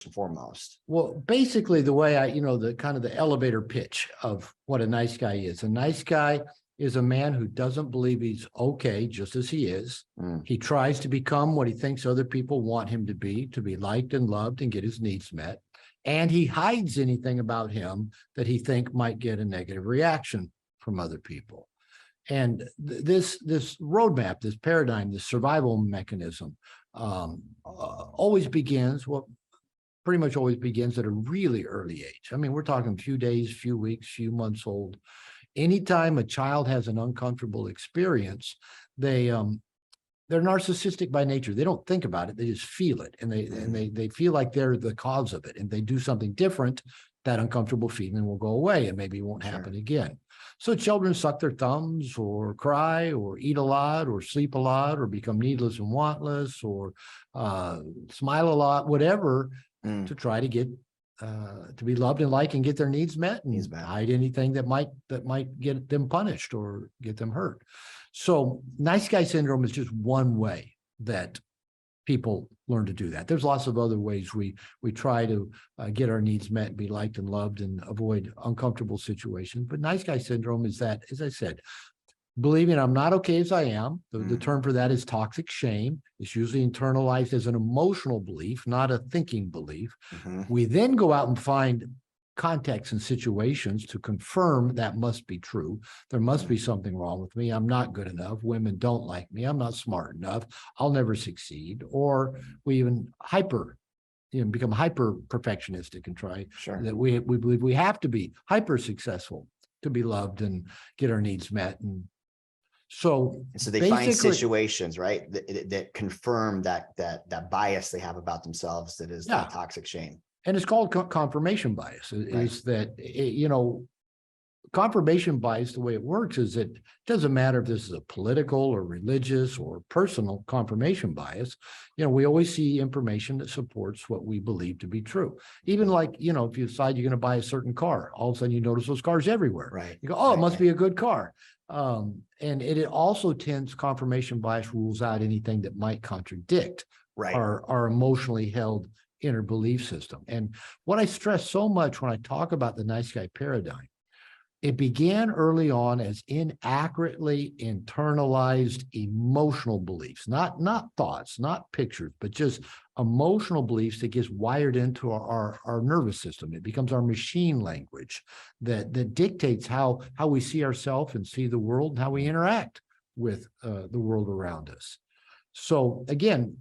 and foremost? Well, basically the way the kind of the elevator pitch of what a nice guy is. A nice guy is a man who doesn't believe he's okay just as he is. Mm. He tries to become what he thinks other people want him to be liked and loved and get his needs met. And he hides anything about him that he think might get a negative reaction from other people. And this roadmap, this paradigm, this survival mechanism always begins, pretty much always begins at a really early age. I mean, we're talking few days, few weeks, few months old. Anytime a child has an uncomfortable experience, they're narcissistic by nature. They don't think about it. They just feel it. And they feel like they're the cause of it. And they do something different, that uncomfortable feeling will go away and maybe it won't happen again. So children suck their thumbs or cry or eat a lot or sleep a lot or become needless and wantless or smile a lot, whatever, to try to get to be loved and liked and get their needs met and hide anything that might get them punished or get them hurt. So nice guy syndrome is just one way that people learn to do that. There's lots of other ways we try to get our needs met and be liked and loved and avoid uncomfortable situations. But nice guy syndrome is that, as I said, believing I'm not okay as I am. The term for that is toxic shame. It's usually internalized as an emotional belief, not a thinking belief. We then go out and find contexts and situations to confirm that must be true. There must be something wrong with me. I'm not good enough. Women don't like me. I'm not smart enough. I'll never succeed. Or we even become hyper perfectionistic and try that we believe we have to be hyper successful to be loved and get our needs met. And so they find situations, right, that confirm that bias they have about themselves, that is that toxic shame. And it's called confirmation bias. Is that, confirmation bias, the way it works is it doesn't matter if this is a political or religious or personal confirmation bias. We always see information that supports what we believe to be true. Even like, if you decide you're going to buy a certain car, all of a sudden you notice those cars everywhere. Right. You go, oh, it must be a good car. And it also confirmation bias rules out anything that might contradict our emotionally held inner belief system. And what I stress so much when I talk about the nice guy paradigm, it began early on as inaccurately internalized emotional beliefs, not thoughts, not pictures, but just emotional beliefs that gets wired into our nervous system. It becomes our machine language that dictates how we see ourselves and see the world and how we interact with the world around us. So again,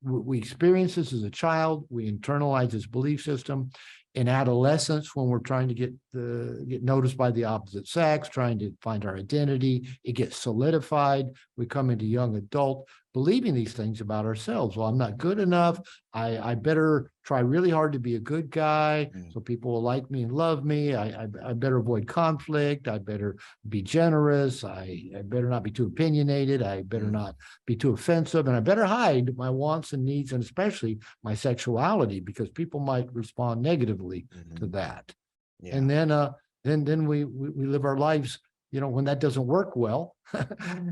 we experience this as a child. We internalize this belief system. In adolescence, when we're trying to get noticed by the opposite sex, trying to find our identity, it gets solidified. We come into young adult believing these things about ourselves. Well, I'm not good enough. I better try really hard to be a good guy so people will like me and love me. I better avoid conflict. I better be generous. I better not be too opinionated. I better not be too offensive. And I better hide my wants and needs, and especially my sexuality, because people might respond negatively to that. And then we live our lives, when that doesn't work well,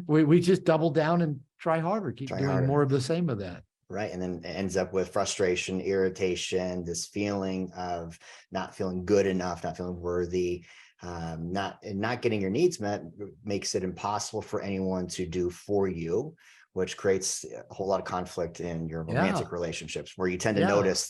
we just double down and try harder, keep doing more of the same of that. Right. And then it ends up with frustration, irritation, this feeling of not feeling good enough, not feeling worthy, not getting your needs met makes it impossible for anyone to do for you, which creates a whole lot of conflict in your romantic relationships, where you tend to notice